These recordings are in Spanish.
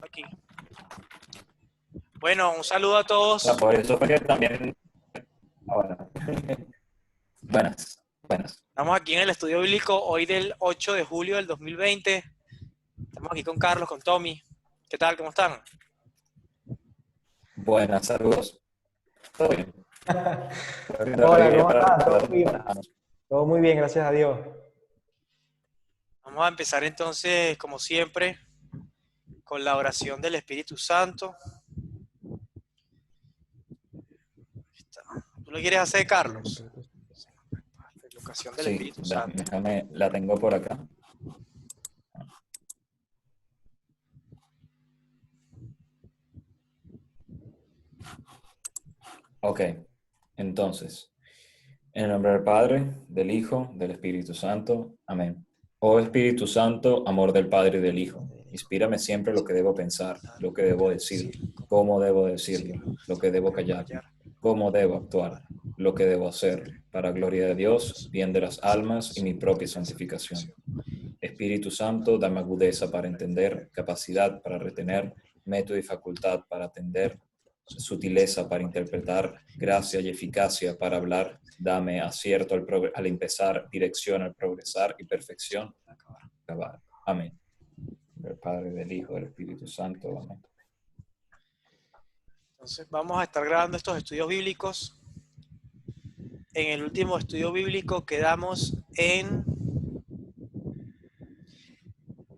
aquí. Bueno, un saludo a todos. Por eso fue que también... Bueno. Buenas. Estamos aquí en el estudio bíblico hoy del 8 de julio del 2020. Estamos aquí con Carlos, con Tommy. ¿Qué tal? ¿Cómo están? Buenas, saludos. ¿Todo bien? Hola, ¿cómo estás? ¿Todo bien? Todo muy bien, gracias a Dios. Vamos a empezar entonces, como siempre, con la oración del Espíritu Santo. ¿Tú lo quieres hacer, Carlos? La invocación del Espíritu Santo. Déjame, la tengo por acá. Ok, entonces, en el nombre del Padre, del Hijo, del Espíritu Santo. Amén. Oh Espíritu Santo, amor del Padre y del Hijo, inspírame siempre lo que debo pensar, lo que debo decir, cómo debo decirlo, lo que debo callar, cómo debo actuar, lo que debo hacer, para gloria de Dios, bien de las almas y mi propia santificación. Espíritu Santo, dame agudeza para entender, capacidad para retener, método y facultad para atender, sutileza para interpretar, gracia y eficacia para hablar. Dame acierto al empezar, dirección al progresar y perfección al acabar. Amén. Del Padre, del Hijo, del Espíritu Santo. Amén. Entonces vamos a estar grabando estos estudios bíblicos. En el último estudio bíblico quedamos en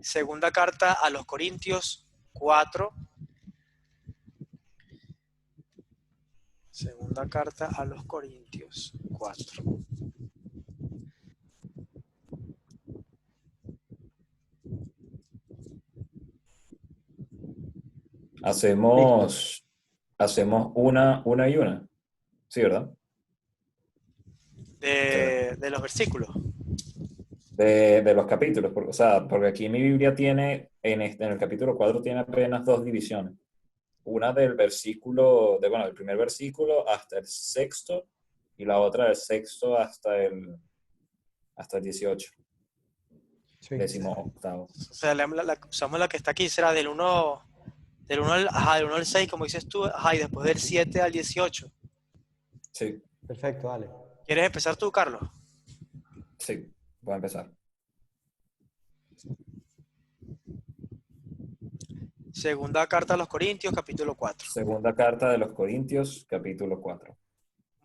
segunda carta a los Corintios 4. Segunda carta a los Corintios 4. Hacemos una y una. Sí, ¿verdad? De los versículos. De los capítulos, porque aquí mi Biblia tiene, en el capítulo 4 tiene apenas 2 divisiones. Una del del primer versículo hasta el sexto, y la otra del sexto hasta el 18. Sí. 18º. O sea, usamos la que está aquí, será del 1 al 6, como dices tú, y después del 7 al 18. Sí. Perfecto, dale. ¿Quieres empezar tú, Carlos? Sí, voy a empezar. Segunda carta a los Corintios, capítulo 4. Segunda carta de los Corintios, capítulo 4.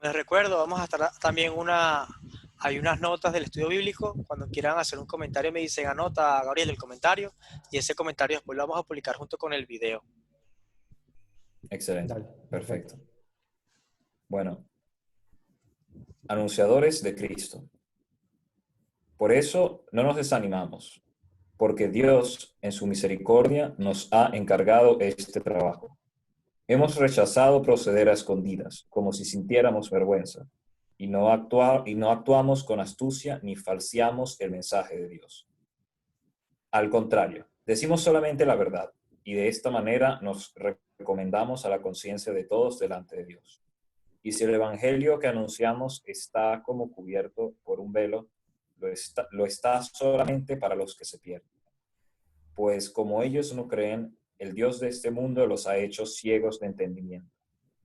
Les recuerdo, vamos a estar también hay unas notas del estudio bíblico. Cuando quieran hacer un comentario me dicen, anota, Gabriel, el comentario, y ese comentario después lo vamos a publicar junto con el video. Excelente. Dale. Perfecto. Bueno, anunciadores de Cristo. Por eso no nos desanimamos, porque Dios, en su misericordia, nos ha encargado este trabajo. Hemos rechazado proceder a escondidas, como si sintiéramos vergüenza, y no actuamos con astucia ni falseamos el mensaje de Dios. Al contrario, decimos solamente la verdad, y de esta manera nos recomendamos a la conciencia de todos delante de Dios. Y si el evangelio que anunciamos está como cubierto por un velo, lo está solamente para los que se pierden. Pues como ellos no creen, el Dios de este mundo los ha hecho ciegos de entendimiento,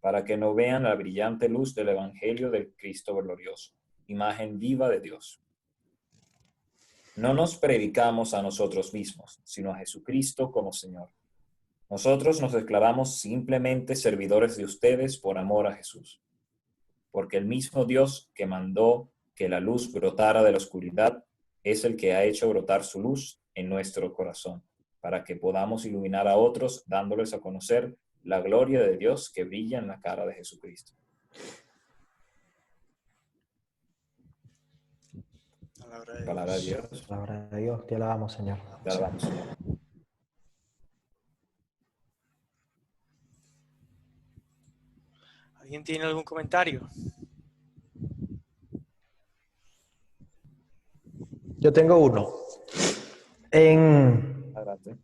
para que no vean la brillante luz del evangelio del Cristo glorioso, imagen viva de Dios. No nos predicamos a nosotros mismos, sino a Jesucristo como Señor. Nosotros nos declaramos simplemente servidores de ustedes por amor a Jesús. Porque el mismo Dios que mandó que la luz brotara de la oscuridad es el que ha hecho brotar su luz en nuestro corazón, para que podamos iluminar a otros dándoles a conocer la gloria de Dios que brilla en la cara de Jesucristo. Palabra de Dios. Palabra de Dios, te alabamos, Señor. Te alabamos, Señor. ¿Alguien tiene algún comentario? Yo tengo uno. Adelante.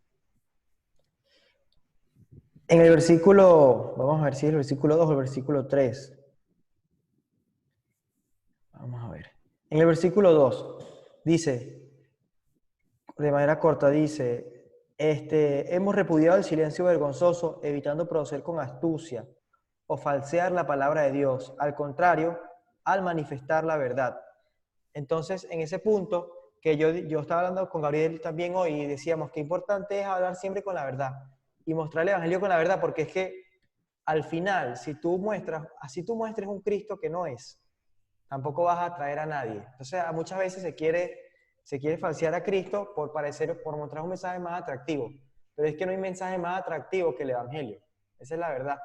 En el versículo, vamos a ver si es el versículo 2 o el versículo 3. Vamos a ver. En el versículo 2 dice, de manera corta dice, Hemos repudiado el silencio vergonzoso, evitando proceder con astucia o falsear la palabra de Dios. Al contrario, al manifestar la verdad. Entonces, en ese punto, que yo estaba hablando con Gabriel también hoy y decíamos que importante es hablar siempre con la verdad y mostrar el Evangelio con la verdad, porque es que al final, si tú muestras, así tú muestres un Cristo que no es, tampoco vas a atraer a nadie. Entonces, muchas veces se quiere falsear a Cristo por parecer, por mostrar un mensaje más atractivo, pero es que no hay mensaje más atractivo que el Evangelio. Esa es la verdad.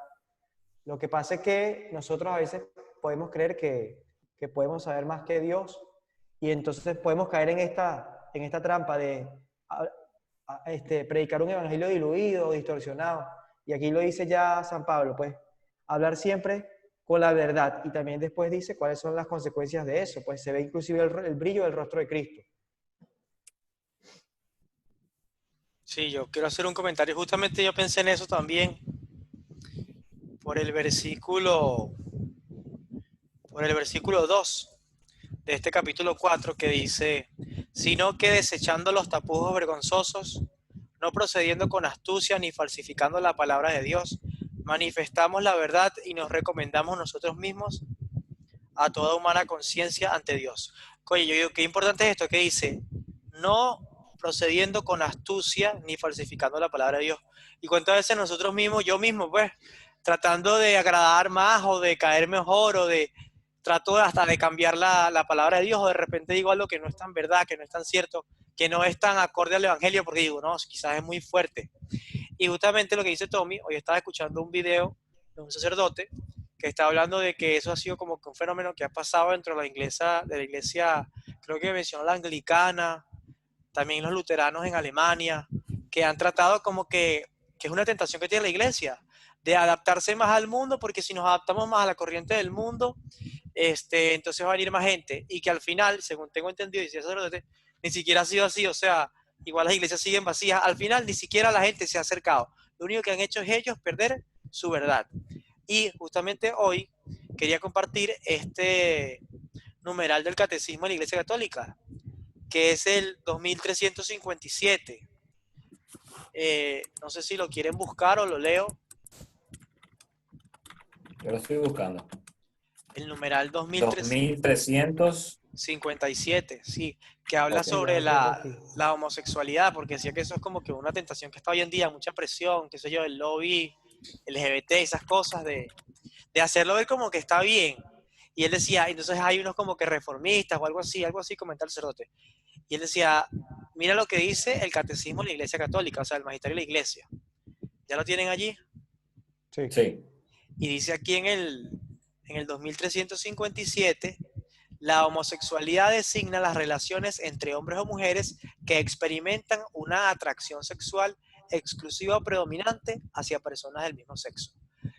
Lo que pasa es que nosotros a veces podemos creer que podemos saber más que Dios y entonces podemos caer en esta trampa de predicar un evangelio diluido, distorsionado. Y aquí lo dice ya San Pablo, pues hablar siempre con la verdad. Y también después dice cuáles son las consecuencias de eso. Pues se ve inclusive el brillo del rostro de Cristo. Sí, yo quiero hacer un comentario. Justamente yo pensé en eso también por el versículo, por el versículo 2 de este capítulo 4 que dice, sino que desechando los tapujos vergonzosos, no procediendo con astucia ni falsificando la palabra de Dios, manifestamos la verdad y nos recomendamos nosotros mismos a toda humana conciencia ante Dios. Oye, yo digo, qué importante es esto que dice, no procediendo con astucia ni falsificando la palabra de Dios. Y cuántas veces nosotros mismos, yo mismo, pues, tratando de agradar más o de caer mejor o de trato hasta de cambiar la palabra de Dios o de repente digo algo que no es tan verdad, que no es tan cierto, que no es tan acorde al Evangelio porque digo, no, quizás es muy fuerte. Y justamente lo que dice Tommy, hoy estaba escuchando un video de un sacerdote que está hablando de que eso ha sido como que un fenómeno que ha pasado dentro de la iglesia, creo que mencionó la anglicana, también los luteranos en Alemania, que han tratado como que es una tentación que tiene la iglesia, de adaptarse más al mundo, porque si nos adaptamos más a la corriente del mundo, entonces va a venir más gente, y que al final, según tengo entendido, y si sacerdote, ni siquiera ha sido así, o sea, igual las iglesias siguen vacías, al final ni siquiera la gente se ha acercado, lo único que han hecho es ellos perder su verdad. Y justamente hoy quería compartir este numeral del Catecismo de la Iglesia Católica, que es el 2357. No sé si lo quieren buscar o lo leo. Yo lo estoy buscando. El numeral 2300. 57, sí, que habla Ok. sobre Ya lo tengo aquí. la homosexualidad, porque decía que eso es como que una tentación que está hoy en día, mucha presión, qué sé yo, el lobby, LGBT, esas cosas de hacerlo ver como que está bien. Y él decía, entonces hay unos como que reformistas o algo así comenta el sacerdote. Y él decía, mira lo que dice el catecismo de la Iglesia Católica, o sea, el magisterio de la Iglesia. ¿Ya lo tienen allí? Sí. Sí. Y dice aquí en el 2357, la homosexualidad designa las relaciones entre hombres o mujeres que experimentan una atracción sexual exclusiva o predominante hacia personas del mismo sexo.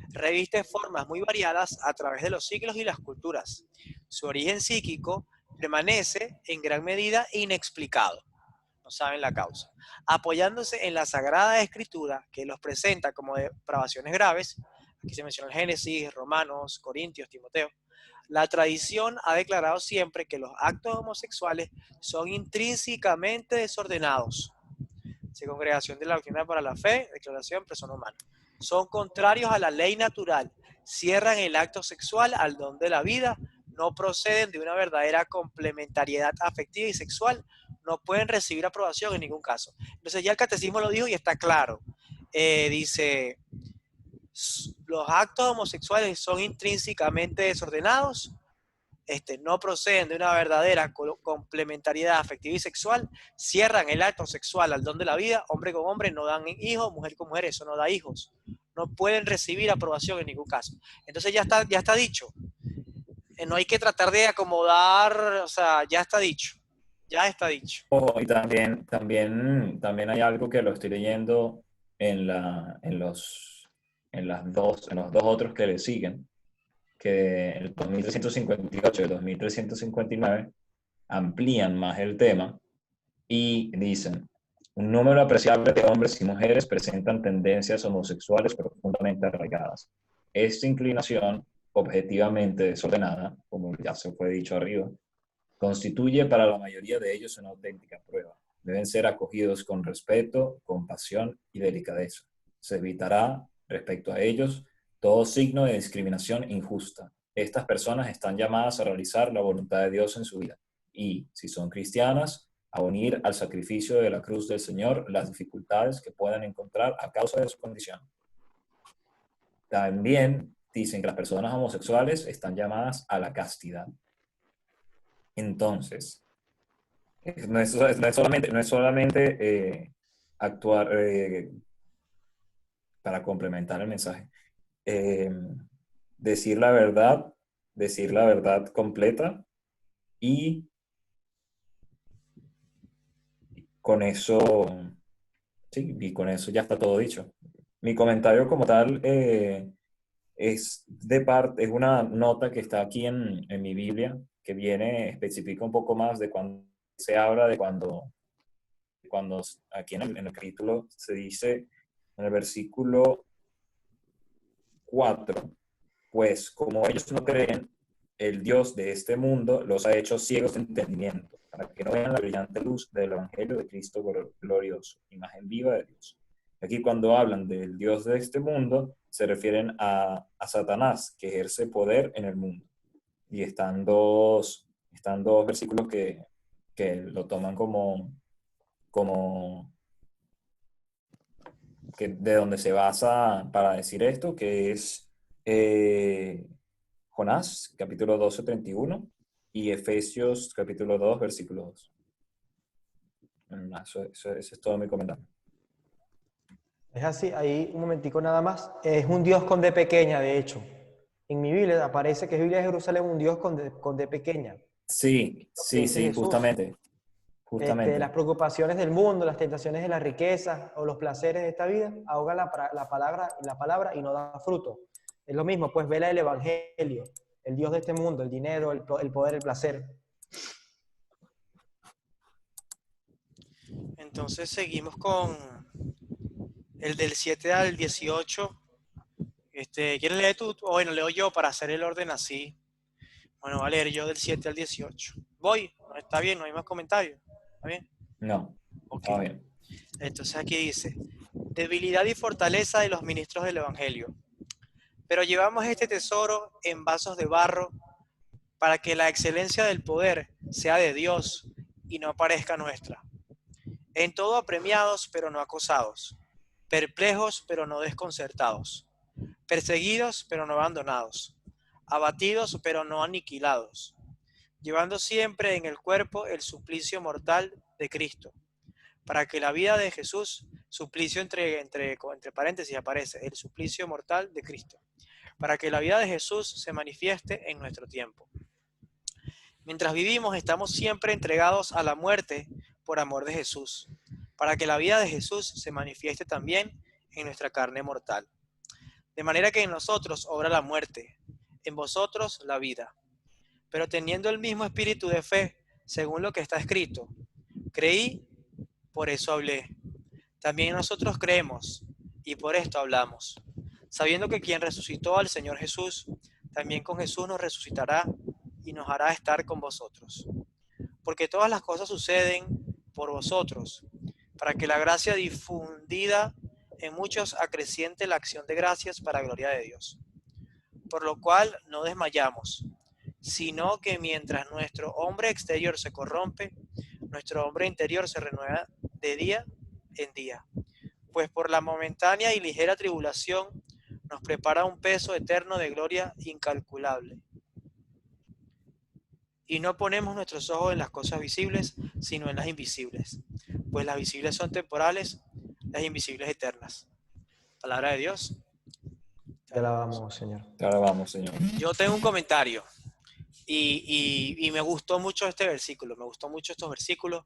Reviste formas muy variadas a través de los siglos y las culturas. Su origen psíquico permanece en gran medida inexplicado. No saben la causa. Apoyándose en la Sagrada Escritura, que los presenta como depravaciones graves, aquí se menciona el Génesis, Romanos, Corintios, Timoteo, la tradición ha declarado siempre que los actos homosexuales son intrínsecamente desordenados. Congregación de la Doctrina para la Fe, Declaración Persona Humana. Son contrarios a la ley natural, cierran el acto sexual al don de la vida, no proceden de una verdadera complementariedad afectiva y sexual, no pueden recibir aprobación en ningún caso. Entonces ya el catecismo lo dijo y está claro. Dice, los actos homosexuales son intrínsecamente desordenados, no proceden de una verdadera complementariedad afectiva y sexual, cierran el acto sexual al don de la vida, hombre con hombre no dan hijos, mujer con mujer eso no da hijos, no pueden recibir aprobación en ningún caso. Entonces ya está dicho, no hay que tratar de acomodar, o sea, ya está dicho, ya está dicho. Ojo, y también hay algo que lo estoy leyendo en los dos otros que le siguen, que el 2358 y el 2359 amplían más el tema y dicen, un número apreciable de hombres y mujeres presentan tendencias homosexuales profundamente arraigadas. Esta inclinación, objetivamente desordenada, como ya se fue dicho arriba, constituye para la mayoría de ellos una auténtica prueba. deben ser acogidos con respeto, compasión y delicadeza. Se evitará, respecto a ellos, todo signo de discriminación injusta. Estas personas están llamadas a realizar la voluntad de Dios en su vida y, si son cristianas, a unir al sacrificio de la cruz del Señor las dificultades que puedan encontrar a causa de su condición. También dicen que las personas homosexuales están llamadas a la castidad. Entonces, no es solamente actuar para complementar el mensaje. Eh, decir la verdad completa, y con eso, sí, y con eso ya está todo dicho. Mi comentario como tal es una nota que está aquí en mi Biblia, que especifica un poco más de cuando se habla de cuando aquí en el capítulo se dice, en el versículo 4, pues como ellos no creen, el Dios de este mundo los ha hecho ciegos de entendimiento, para que no vean la brillante luz del Evangelio de Cristo glorioso, imagen viva de Dios. Aquí cuando hablan del Dios de este mundo, se refieren a Satanás, que ejerce poder en el mundo. Y están dos versículos que lo toman como que de donde se basa para decir esto, que es Jonás, capítulo 12:31, y Efesios, capítulo 2, versículo 2. Ese es todo mi comentario. Es así, ahí un momentico nada más. Es un Dios con D pequeña, de hecho. En mi Biblia aparece que es Biblia de Jerusalén, un Dios con D pequeña. Sí, Que sí, dice sí, Jesús. justamente. Las preocupaciones del mundo, las tentaciones de la riqueza o los placeres de esta vida ahogan la palabra y no da fruto. Es lo mismo, pues vela el evangelio, el Dios de este mundo, el dinero, el poder, el placer. Entonces seguimos con el del 7 al 18. ¿Quieres leer tú? O bueno, leo yo para hacer el orden así. Bueno, voy a leer yo del 7 al 18. Voy, no, está bien, no hay más comentarios. ¿Está bien? No, Ok. está bien. Entonces aquí dice, debilidad y fortaleza de los ministros del Evangelio. Pero llevamos este tesoro en vasos de barro para que la excelencia del poder sea de Dios y no parezca nuestra. En todo apremiados, pero no acosados. Perplejos, pero no desconcertados. Perseguidos, pero no abandonados. Abatidos, pero no aniquilados. Llevando siempre en el cuerpo el suplicio mortal de Cristo, para que la vida de Jesús, suplicio entre paréntesis aparece, el suplicio mortal de Cristo, para que la vida de Jesús se manifieste en nuestro tiempo. Mientras vivimos, estamos siempre entregados a la muerte por amor de Jesús, para que la vida de Jesús se manifieste también en nuestra carne mortal. De manera que en nosotros obra la muerte, en vosotros la vida. Pero teniendo el mismo espíritu de fe, según lo que está escrito, creí, por eso hablé. También nosotros creemos, y por esto hablamos, sabiendo que quien resucitó al Señor Jesús, también con Jesús nos resucitará y nos hará estar con vosotros. Porque todas las cosas suceden por vosotros, para que la gracia difundida en muchos acreciente la acción de gracias para gloria de Dios. Por lo cual no desmayamos, sino que mientras nuestro hombre exterior se corrompe, nuestro hombre interior se renueva de día en día. Pues por la momentánea y ligera tribulación nos prepara un peso eterno de gloria incalculable. Y no ponemos nuestros ojos en las cosas visibles, sino en las invisibles. Pues las visibles son temporales, las invisibles eternas. Palabra de Dios. Te alabamos, Señor. Ahora vamos, Señor. Yo tengo un comentario y me gustó mucho este versículo, me gustó mucho estos versículos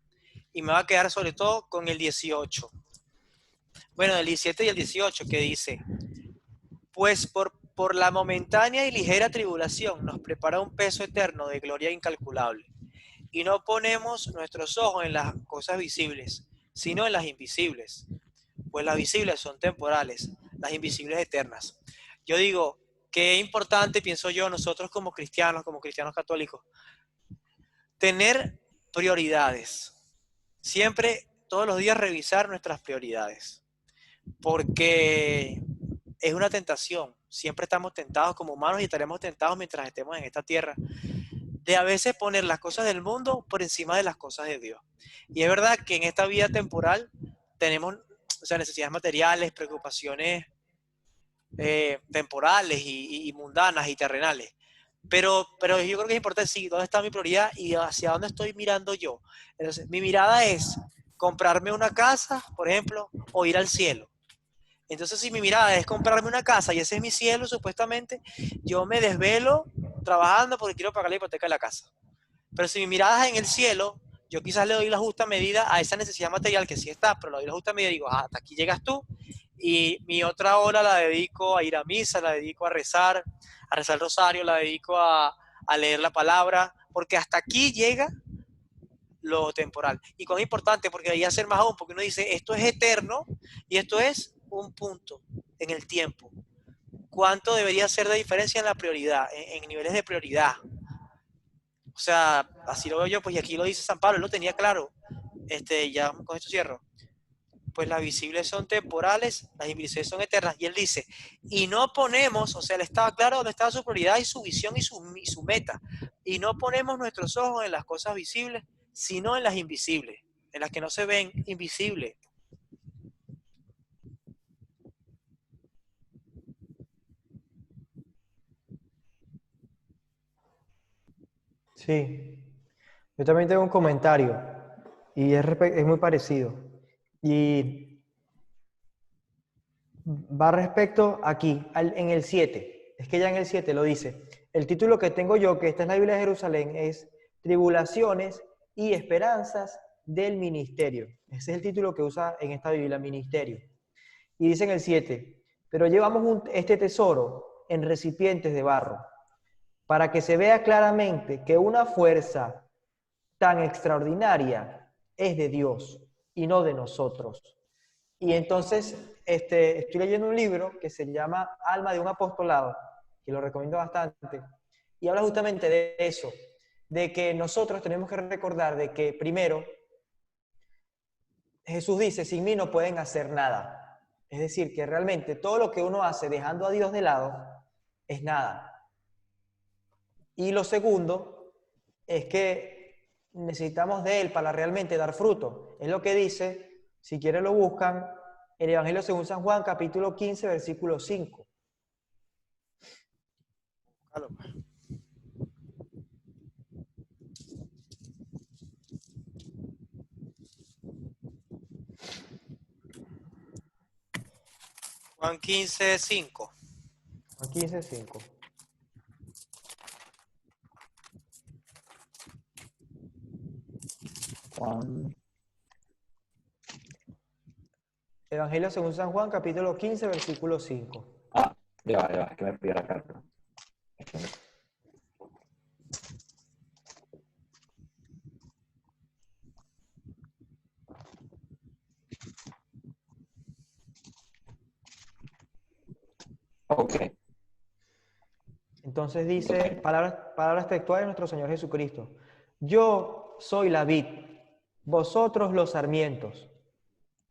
y me va a quedar sobre todo con el 18. Bueno, el 17 y el 18 que dice, pues por la momentánea y ligera tribulación nos prepara un peso eterno de gloria incalculable. Y no ponemos nuestros ojos en las cosas visibles, sino en las invisibles. Pues las visibles son temporales, las invisibles eternas. Yo digo, qué importante, pienso yo, nosotros como cristianos católicos, tener prioridades. Siempre todos los días revisar nuestras prioridades, porque es una tentación. Siempre estamos tentados como humanos y estaremos tentados mientras estemos en esta tierra, de a veces poner las cosas del mundo por encima de las cosas de Dios. Y es verdad que en esta vida temporal tenemos, o sea, necesidades materiales, preocupaciones temporales y mundanas y terrenales. Pero yo creo que es importante, sí, dónde está mi prioridad y hacia dónde estoy mirando yo. Entonces, mi mirada es comprarme una casa, por ejemplo, o ir al cielo. Entonces, si mi mirada es comprarme una casa y ese es mi cielo, supuestamente, yo me desvelo trabajando porque quiero pagar la hipoteca de la casa. Pero si mi mirada es en el cielo, yo quizás le doy la justa medida a esa necesidad material que sí está, pero le doy la justa medida y digo, hasta aquí llegas tú, y mi otra hora la dedico a ir a misa, la dedico a rezar el rosario, la dedico a leer la palabra, porque hasta aquí llega lo temporal. Y cuán importante, porque ahí hacer más aún, porque uno dice, esto es eterno y esto es un punto en el tiempo. ¿Cuánto debería ser de diferencia en la prioridad, en niveles de prioridad? O sea, así lo veo yo, pues, y aquí lo dice San Pablo, él lo tenía claro. Ya con esto cierro. Pues las visibles son temporales, las invisibles son eternas. Y él dice, y no ponemos, o sea, él estaba claro dónde estaba su prioridad y su visión y su meta. Y no ponemos nuestros ojos en las cosas visibles, sino en las invisibles, en las que no se ven, invisibles. Sí, yo también tengo un comentario y es muy parecido. Y va respecto aquí, en el 7. Es que ya en el 7 lo dice. El título que tengo yo, que está en la Biblia de Jerusalén, es Tribulaciones y Esperanzas del Ministerio. Ese es el título que usa en esta Biblia, Ministerio. Y dice en el 7, pero llevamos este tesoro en recipientes de barro, para que se vea claramente que una fuerza tan extraordinaria es de Dios y no de nosotros. Y entonces estoy leyendo un libro que se llama Alma de un Apostolado, que lo recomiendo bastante, y habla justamente de eso, de que nosotros tenemos que recordar de que primero, Jesús dice, sin mí no pueden hacer nada. Es decir, que realmente todo lo que uno hace dejando a Dios de lado es nada. Y lo segundo es que necesitamos de Él para realmente dar fruto. Es lo que dice, si quieren lo buscan, el Evangelio según San Juan, capítulo 15, versículo 5. Juan 15, 5. Juan 15, 5. Juan. Evangelio según San Juan, capítulo 15, versículo 5. Ya va, es que me pide la carta. Ok. Entonces dice, palabras textuales de nuestro Señor Jesucristo. Yo soy la vid, vosotros los sarmientos.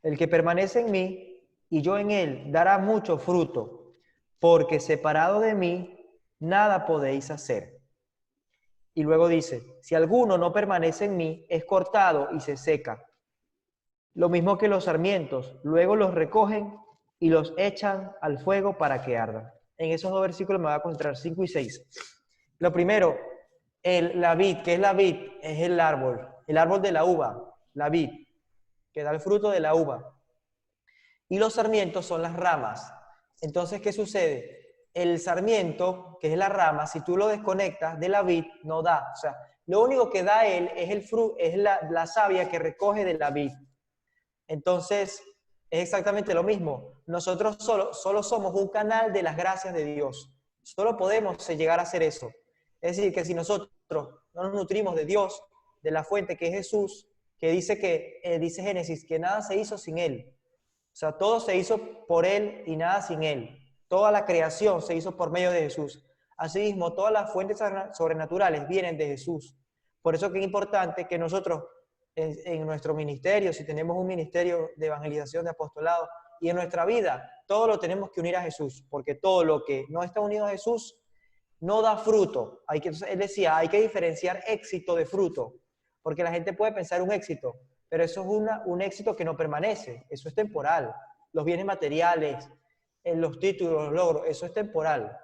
El que permanece en mí y yo en él dará mucho fruto, porque separado de mí nada podéis hacer. Y luego dice, si alguno no permanece en mí, es cortado y se seca. Lo mismo que los sarmientos, luego los recogen y los echan al fuego para que ardan. En esos dos versículos me voy a concentrar, 5 y 6. Lo primero, la vid, ¿qué es la vid? Es el árbol de la uva, la vid, que da el fruto de la uva. Y los sarmientos son las ramas. Entonces, ¿qué sucede? El sarmiento, que es la rama, si tú lo desconectas de la vid, no da. O sea, lo único que da él es el fruto, es la savia que recoge de la vid. Entonces, es exactamente lo mismo. Nosotros solo somos un canal de las gracias de Dios. Solo podemos llegar a hacer eso. Es decir, que si nosotros no nos nutrimos de Dios, de la fuente que es Jesús, que dice Génesis, que nada se hizo sin Él. O sea, todo se hizo por Él y nada sin Él. Toda la creación se hizo por medio de Jesús. Asimismo, todas las fuentes sobrenaturales vienen de Jesús. Por eso que es importante que nosotros en nuestro ministerio, si tenemos un ministerio de evangelización, de apostolado, y en nuestra vida, todo lo tenemos que unir a Jesús, porque todo lo que no está unido a Jesús no da fruto. Entonces, él decía, hay que diferenciar éxito de fruto, porque la gente puede pensar un éxito, pero eso es un éxito que no permanece, eso es temporal. Los bienes materiales, los títulos, los logros, eso es temporal.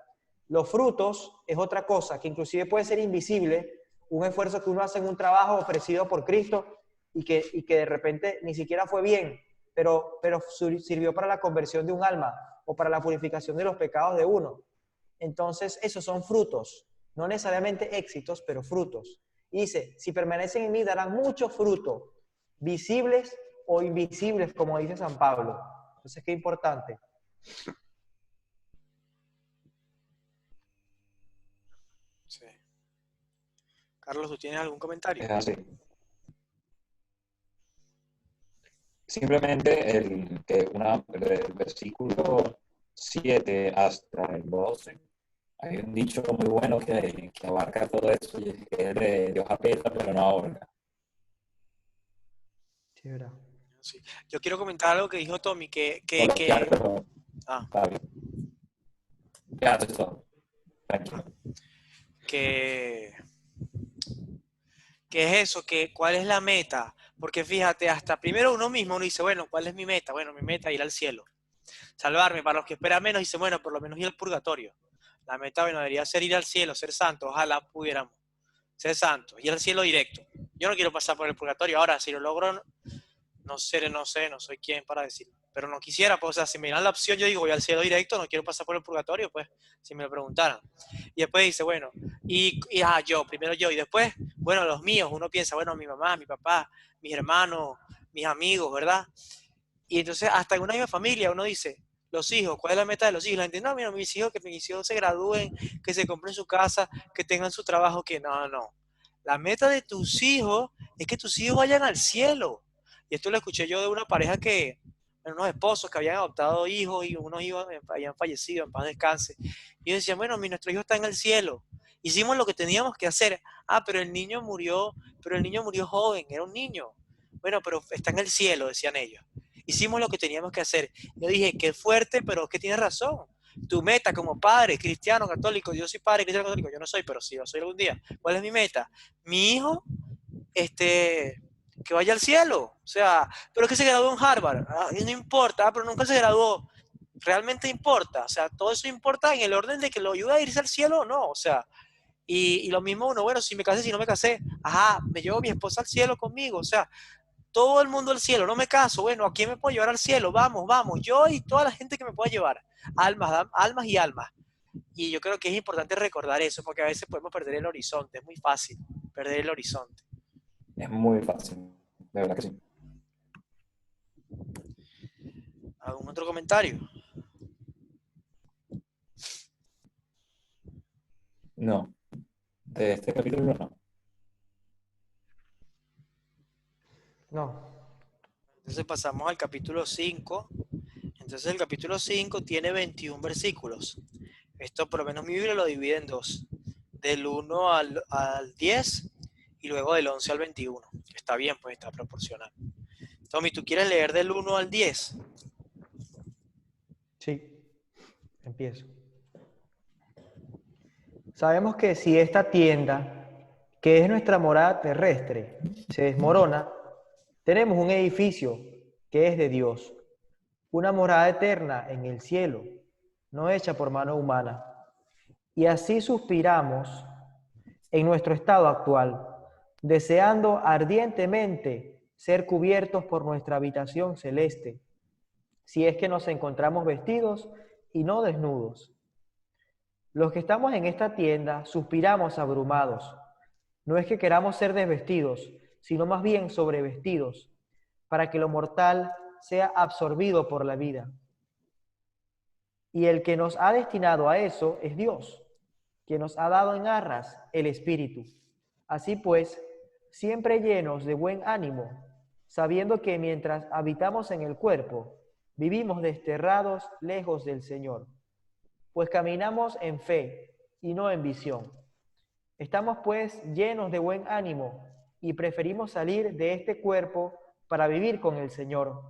Los frutos es otra cosa, que inclusive puede ser invisible, un esfuerzo que uno hace en un trabajo ofrecido por Cristo y que de repente ni siquiera fue bien, pero sirvió para la conversión de un alma o para la purificación de los pecados de uno. Entonces, esos son frutos, no necesariamente éxitos, pero frutos. Y dice, si permanecen en mí, darán muchos frutos, visibles o invisibles, como dice San Pablo. Entonces, qué importante. Sí. Carlos, ¿tú tienes algún comentario? Es así. Simplemente el versículo 7 hasta el 12, hay un dicho muy bueno que abarca todo eso, y es que Dios aprieta pero no ahorca. Sí, ¿verdad? Sí. Yo quiero comentar algo que dijo Tommy, Coloquial, pero ah, está bien. Ya, eso es todo. Tranquilo. que es eso, cuál es la meta. Porque fíjate, hasta primero uno mismo uno dice, bueno, ¿cuál es mi meta? Bueno, mi meta es ir al cielo. Salvarme. Para los que esperan menos, dice, bueno, por lo menos ir al purgatorio. La meta, bueno, debería ser ir al cielo, ser santo. Ojalá pudiéramos ser santos, ir al cielo directo. Yo no quiero pasar por el purgatorio. Ahora, si lo logro, no sé, no soy quien para decirlo. Pero no quisiera, pues, o sea, si me dan la opción, yo digo, voy al cielo directo, no quiero pasar por el purgatorio, pues, si me lo preguntaran. Y después dice, bueno, primero yo, y después, bueno, los míos, uno piensa, bueno, mi mamá, mi papá, mis hermanos, mis amigos, ¿verdad? Y entonces, hasta en una misma familia, uno dice, los hijos, ¿cuál es la meta de los hijos? La gente, no, mira, que mis hijos se gradúen, que se compren su casa, que tengan su trabajo, que no. La meta de tus hijos es que tus hijos vayan al cielo. Y esto lo escuché yo de una pareja unos esposos que habían adoptado hijos y unos hijos habían fallecido, en paz descanse. Y ellos decían, bueno, nuestro hijo está en el cielo. Hicimos lo que teníamos que hacer. Pero el niño murió joven, era un niño. Bueno, pero está en el cielo, decían ellos. Hicimos lo que teníamos que hacer. Yo dije, qué fuerte, pero es que tienes razón. Tu meta como padre, cristiano, católico, yo soy padre, cristiano, católico, yo no soy, pero sí, lo soy algún día. ¿Cuál es mi meta? Mi hijo, que vaya al cielo. O sea, pero es que se graduó en Harvard. Y no importa, pero nunca se graduó. Realmente importa. O sea, todo eso importa en el orden de que lo ayuda a irse al cielo o no. O sea, y lo mismo uno, bueno, si me casé, si no me casé, me llevo a mi esposa al cielo conmigo. O sea, todo el mundo al cielo, no me caso, bueno, ¿a quién me puedo llevar al cielo? Vamos, yo y toda la gente que me pueda llevar, almas y almas. Y yo creo que es importante recordar eso, porque a veces podemos perder el horizonte, es muy fácil perder el horizonte. Es muy fácil, de verdad que sí. ¿Algún otro comentario? No, de este capítulo no. No. Entonces pasamos al capítulo 5. Entonces el capítulo 5 tiene 21 versículos. Esto por lo menos mi Biblia lo divide en dos, del 1 al 10 y luego del 11 al 21. Está bien, pues está proporcional. Tommy, ¿tú quieres leer del 1 al 10? Sí, empiezo. Sabemos que si esta tienda, que es nuestra morada terrestre, se desmorona, tenemos un edificio que es de Dios, una morada eterna en el cielo, no hecha por mano humana. Y así suspiramos en nuestro estado actual, deseando ardientemente ser cubiertos por nuestra habitación celeste, si es que nos encontramos vestidos y no desnudos. Los que estamos en esta tienda suspiramos abrumados. No es que queramos ser desvestidos, sino más bien sobrevestidos, para que lo mortal sea absorbido por la vida. Y el que nos ha destinado a eso es Dios, que nos ha dado en arras el Espíritu. Así pues, siempre llenos de buen ánimo, sabiendo que mientras habitamos en el cuerpo, vivimos desterrados lejos del Señor, pues caminamos en fe y no en visión. Estamos pues llenos de buen ánimo y preferimos salir de este cuerpo para vivir con el Señor.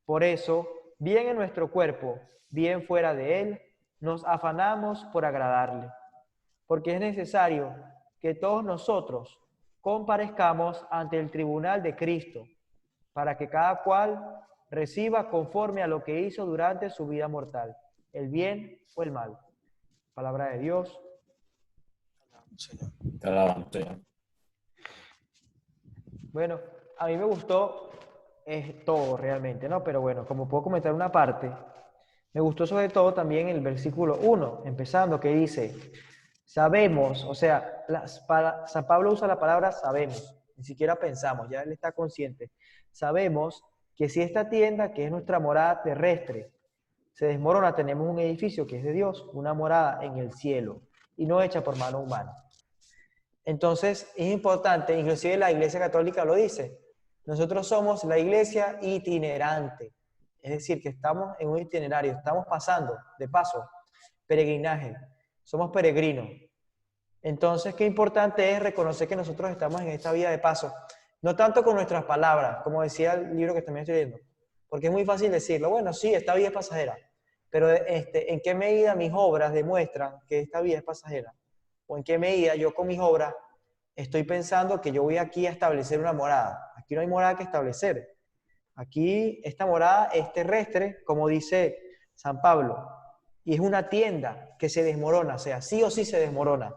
Por eso, bien en nuestro cuerpo, bien fuera de él, nos afanamos por agradarle, porque es necesario que todos nosotros comparezcamos ante el tribunal de Cristo, para que cada cual reciba conforme a lo que hizo durante su vida mortal, el bien o el mal. Palabra de Dios. Señor. Te alabamos, Señor. Bueno, a mí me gustó todo realmente, ¿no? Pero bueno, como puedo comentar una parte, me gustó sobre todo también el versículo 1, empezando, que dice, sabemos, o sea, San Pablo usa la palabra sabemos, ni siquiera pensamos, ya él está consciente. Sabemos que si esta tienda, que es nuestra morada terrestre, se desmorona, tenemos un edificio que es de Dios, una morada en el cielo, y no hecha por mano humana. Entonces, es importante, inclusive la Iglesia Católica lo dice, nosotros somos la iglesia itinerante, es decir, que estamos en un itinerario, estamos pasando, de paso, peregrinaje, somos peregrinos. Entonces, qué importante es reconocer que nosotros estamos en esta vida de paso, no tanto con nuestras palabras, como decía el libro que también estoy leyendo, porque es muy fácil decirlo, bueno, sí, esta vida es pasajera, pero ¿en qué medida mis obras demuestran que esta vida es pasajera? ¿O en qué medida yo con mis obras estoy pensando que yo voy aquí a establecer una morada? Aquí no hay morada que establecer. Aquí esta morada es terrestre, como dice San Pablo, y es una tienda que se desmorona, o sea, sí o sí se desmorona.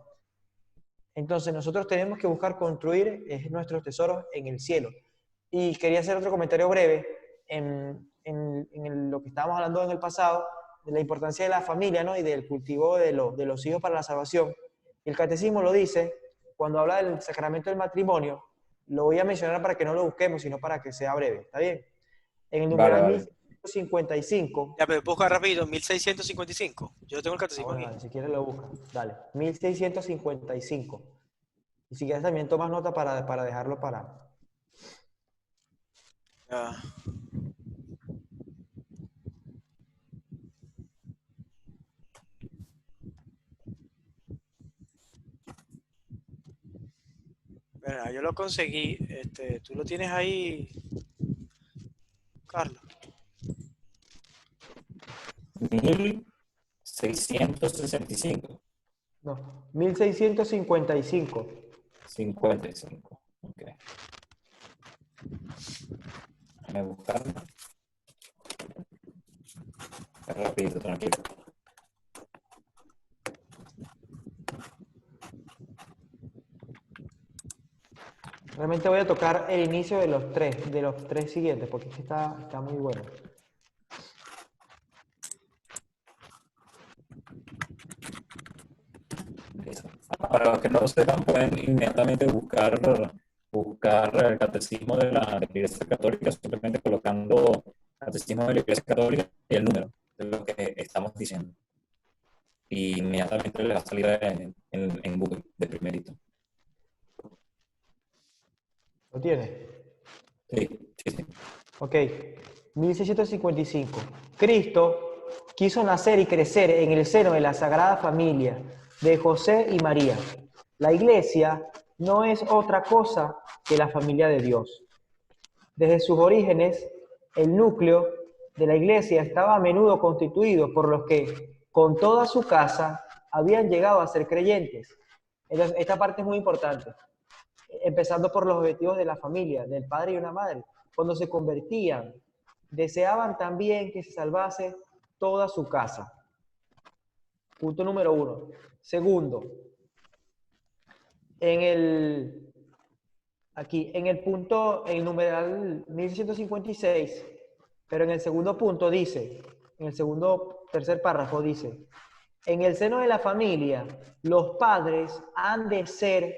Entonces nosotros tenemos que buscar construir nuestros tesoros en el cielo. Y quería hacer otro comentario breve en lo que estábamos hablando en el pasado, de la importancia de la familia, ¿no? Y del cultivo de los hijos para la salvación. El catecismo lo dice cuando habla del sacramento del matrimonio. Lo voy a mencionar para que no lo busquemos, sino para que sea breve. ¿Está bien? En el numeral Vale. 1155. Ya, pero busca rápido, 1655. Yo tengo el catecismo Bueno, aquí. dale, si quieres lo busca. Dale, 1655. Y si quieres también tomas nota para dejarlo para... Ya. Mira, yo lo conseguí. Tú lo tienes ahí, Carlos. 1665. No, 1655. 55. Ok. Déjame buscarlo. Rápido, tranquilo. Realmente voy a tocar el inicio de los tres siguientes, porque es que está muy bueno. Listo. Para los que no lo sepan, pueden inmediatamente buscar el catecismo de la Iglesia Católica, simplemente colocando catecismo de la Iglesia Católica y el número de lo que estamos diciendo. Y inmediatamente les va a salir en Google de primerito. ¿Lo tienes? Sí, sí, sí. Ok. 1655. Cristo quiso nacer y crecer en el seno de la Sagrada Familia de José y María. La Iglesia no es otra cosa que la familia de Dios. Desde sus orígenes, el núcleo de la Iglesia estaba a menudo constituido por los que, con toda su casa, habían llegado a ser creyentes. Entonces, esta parte es muy importante. Empezando por los objetivos de la familia, del padre y una madre. Cuando se convertían, deseaban también que se salvase toda su casa. Punto número 1. Segundo, en el numeral 1656, pero en el segundo punto dice, en el tercer párrafo dice, en el seno de la familia, los padres han de ser,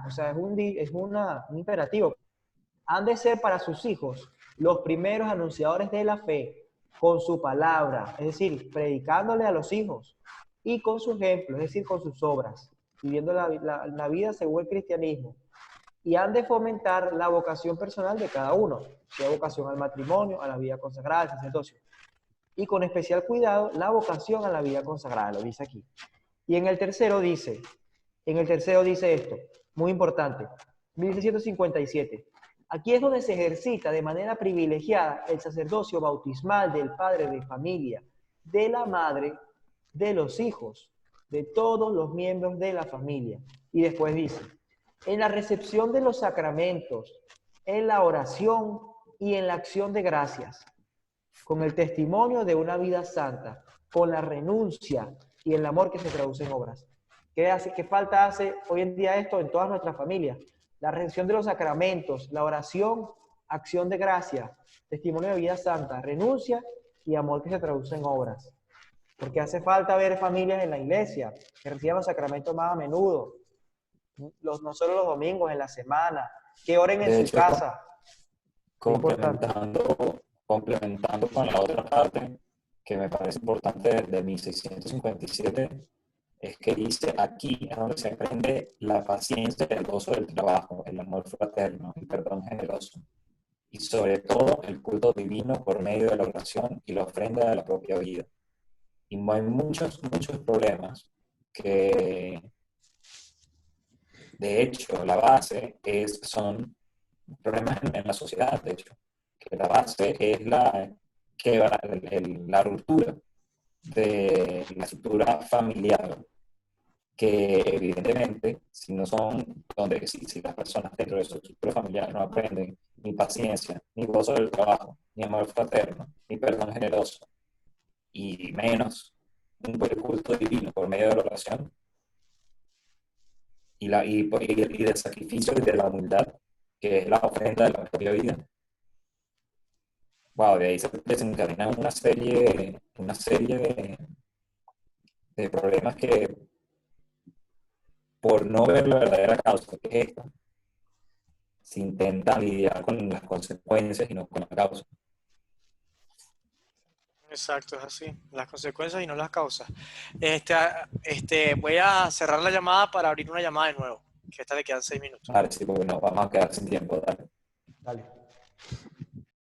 o sea, es un imperativo, han de ser para sus hijos los primeros anunciadores de la fe con su palabra, es decir, predicándole a los hijos, y con su ejemplo, es decir, con sus obras, viviendo la vida según el cristianismo. Y han de fomentar la vocación personal de cada uno, sea vocación al matrimonio, a la vida consagrada, al sacerdocio. Y con especial cuidado, la vocación a la vida consagrada, lo dice aquí. Y en el tercero dice esto, muy importante, 1657. Aquí es donde se ejercita de manera privilegiada el sacerdocio bautismal del padre de familia, de la madre, de los hijos, de todos los miembros de la familia. Y después dice, en la recepción de los sacramentos, en la oración y en la acción de gracias, con el testimonio de una vida santa, con la renuncia y el amor que se traduce en obras. ¿Qué falta hace hoy en día esto en todas nuestras familias? La recepción de los sacramentos, la oración, acción de gracia, testimonio de vida santa, renuncia y amor que se traduce en obras. Porque hace falta ver familias en la iglesia que reciban los sacramentos más a menudo, no solo los domingos, en la semana, que oren en De su hecho, casa. complementando con la otra parte que me parece importante de 1657, es que dice aquí es donde se aprende la paciencia y el gozo del trabajo, el amor fraterno, el perdón generoso y sobre todo el culto divino por medio de la oración y la ofrenda de la propia vida. Y hay muchos problemas que, de hecho, la base son problemas en la sociedad, de hecho, que la base es la ruptura de la estructura familiar, que evidentemente, si no son, si las personas dentro de su estructura familiar no aprenden ni paciencia, ni gozo del trabajo, ni amor fraterno, ni perdón generoso, y menos un buen culto divino por medio de la oración y del sacrificio y de la humildad, que es la ofrenda de la propia vida. Wow, de ahí se desencadena una serie de problemas que, por no ver la verdadera causa que es esta, se intenta lidiar con las consecuencias y no con la causa. Exacto, es así. Las consecuencias y no las causas. Voy a cerrar la llamada para abrir una llamada de nuevo, que esta le quedan 6 minutos. Vale, sí, porque no vamos a quedar sin tiempo. Dale. Dale.